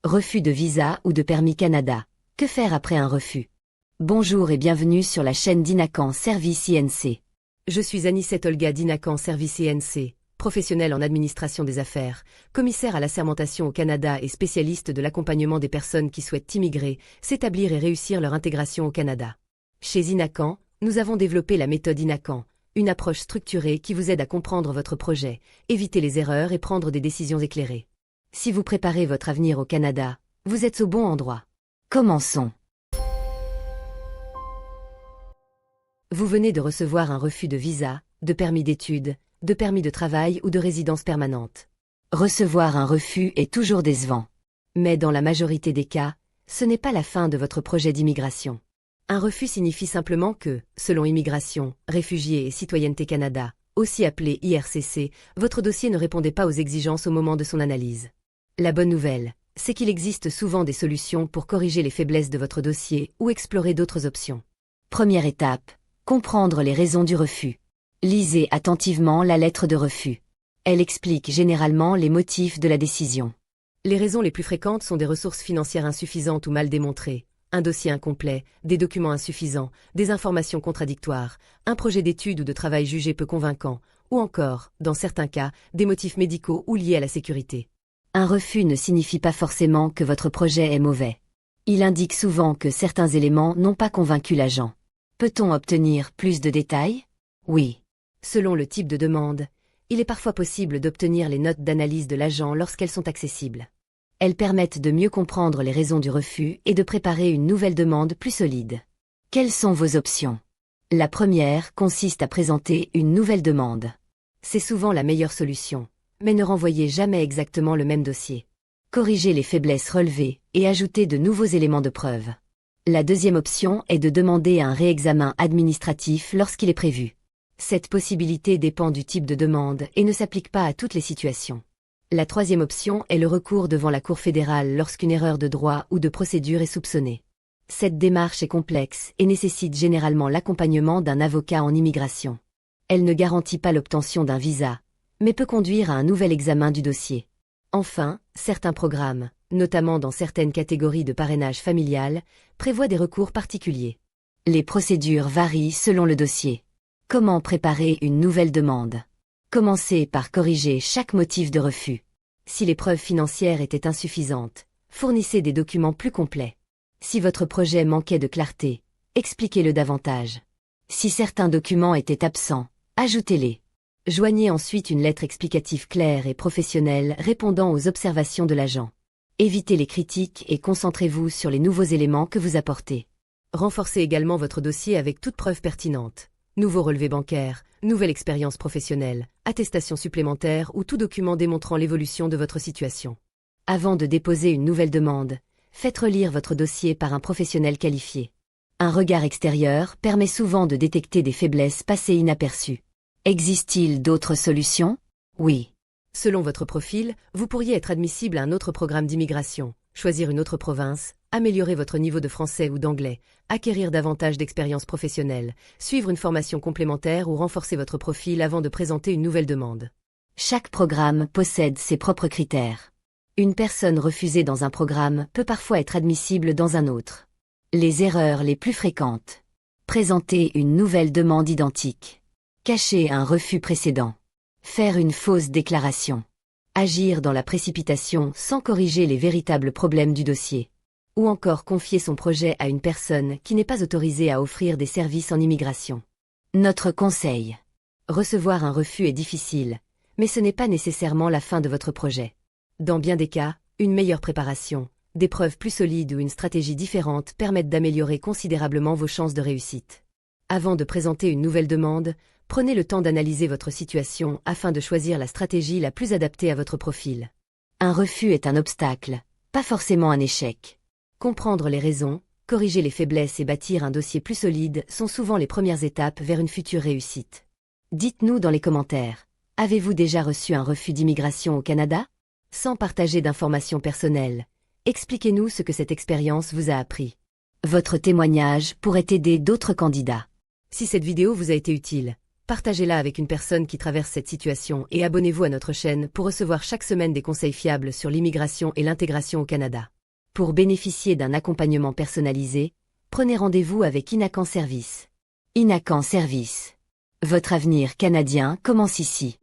Refus de visa ou de permis Canada. Que faire après un refus? Bonjour et bienvenue sur la chaîne d'Inacan Service INC. Je suis Anicette Olga d'Inacan Service INC, professionnelle en administration des affaires, commissaire à l'assermentation au Canada et spécialiste de l'accompagnement des personnes qui souhaitent immigrer, s'établir et réussir leur intégration au Canada. Chez Inacan, nous avons développé la méthode Inacan, une approche structurée qui vous aide à comprendre votre projet, éviter les erreurs et prendre des décisions éclairées. Si vous préparez votre avenir au Canada, vous êtes au bon endroit. Commençons. Vous venez de recevoir un refus de visa, de permis d'études, de permis de travail ou de résidence permanente. Recevoir un refus est toujours décevant. Mais dans la majorité des cas, ce n'est pas la fin de votre projet d'immigration. Un refus signifie simplement que, selon Immigration, Réfugiés et Citoyenneté Canada, aussi appelé IRCC, votre dossier ne répondait pas aux exigences au moment de son analyse. La bonne nouvelle, c'est qu'il existe souvent des solutions pour corriger les faiblesses de votre dossier ou explorer d'autres options. Première étape, comprendre les raisons du refus. Lisez attentivement la lettre de refus. Elle explique généralement les motifs de la décision. Les raisons les plus fréquentes sont des ressources financières insuffisantes ou mal démontrées, un dossier incomplet, des documents insuffisants, des informations contradictoires, un projet d'études ou de travail jugé peu convaincant, ou encore, dans certains cas, des motifs médicaux ou liés à la sécurité. Un refus ne signifie pas forcément que votre projet est mauvais. Il indique souvent que certains éléments n'ont pas convaincu l'agent. Peut-on obtenir plus de détails? Oui. Selon le type de demande, il est parfois possible d'obtenir les notes d'analyse de l'agent lorsqu'elles sont accessibles. Elles permettent de mieux comprendre les raisons du refus et de préparer une nouvelle demande plus solide. Quelles sont vos options? La première consiste à présenter une nouvelle demande. C'est souvent la meilleure solution, mais ne renvoyez jamais exactement le même dossier. Corrigez les faiblesses relevées et ajoutez de nouveaux éléments de preuve. La deuxième option est de demander un réexamen administratif lorsqu'il est prévu. Cette possibilité dépend du type de demande et ne s'applique pas à toutes les situations. La troisième option est le recours devant la Cour fédérale lorsqu'une erreur de droit ou de procédure est soupçonnée. Cette démarche est complexe et nécessite généralement l'accompagnement d'un avocat en immigration. Elle ne garantit pas l'obtention d'un visa, mais peut conduire à un nouvel examen du dossier. Enfin, certains programmes, notamment dans certaines catégories de parrainage familial, prévoient des recours particuliers. Les procédures varient selon le dossier. Comment préparer une nouvelle demande? Commencez par corriger chaque motif de refus. Si les preuves financières étaient insuffisantes, fournissez des documents plus complets. Si votre projet manquait de clarté, expliquez-le davantage. Si certains documents étaient absents, ajoutez-les. Joignez ensuite une lettre explicative claire et professionnelle répondant aux observations de l'agent. Évitez les critiques et concentrez-vous sur les nouveaux éléments que vous apportez. Renforcez également votre dossier avec toute preuve pertinente. Nouveau relevé bancaire, nouvelle expérience professionnelle, attestation supplémentaire ou tout document démontrant l'évolution de votre situation. Avant de déposer une nouvelle demande, faites relire votre dossier par un professionnel qualifié. Un regard extérieur permet souvent de détecter des faiblesses passées inaperçues. Existe-t-il d'autres solutions? Oui. Selon votre profil, vous pourriez être admissible à un autre programme d'immigration, choisir une autre province, améliorer votre niveau de français ou d'anglais, acquérir davantage d'expérience professionnelle, suivre une formation complémentaire ou renforcer votre profil avant de présenter une nouvelle demande. Chaque programme possède ses propres critères. Une personne refusée dans un programme peut parfois être admissible dans un autre. Les erreurs les plus fréquentes. Présenter une nouvelle demande identique. Cacher un refus précédent. Faire une fausse déclaration. Agir dans la précipitation sans corriger les véritables problèmes du dossier. Ou encore confier son projet à une personne qui n'est pas autorisée à offrir des services en immigration. Notre conseil. Recevoir un refus est difficile, mais ce n'est pas nécessairement la fin de votre projet. Dans bien des cas, une meilleure préparation, des preuves plus solides ou une stratégie différente permettent d'améliorer considérablement vos chances de réussite. Avant de présenter une nouvelle demande, prenez le temps d'analyser votre situation afin de choisir la stratégie la plus adaptée à votre profil. Un refus est un obstacle, pas forcément un échec. Comprendre les raisons, corriger les faiblesses et bâtir un dossier plus solide sont souvent les premières étapes vers une future réussite. Dites-nous dans les commentaires, avez-vous déjà reçu un refus d'immigration au Canada? Sans partager d'informations personnelles, expliquez-nous ce que cette expérience vous a appris. Votre témoignage pourrait aider d'autres candidats. Si cette vidéo vous a été utile, partagez-la avec une personne qui traverse cette situation et abonnez-vous à notre chaîne pour recevoir chaque semaine des conseils fiables sur l'immigration et l'intégration au Canada. Pour bénéficier d'un accompagnement personnalisé, prenez rendez-vous avec Inacan Service. Inacan Service. Votre avenir canadien commence ici.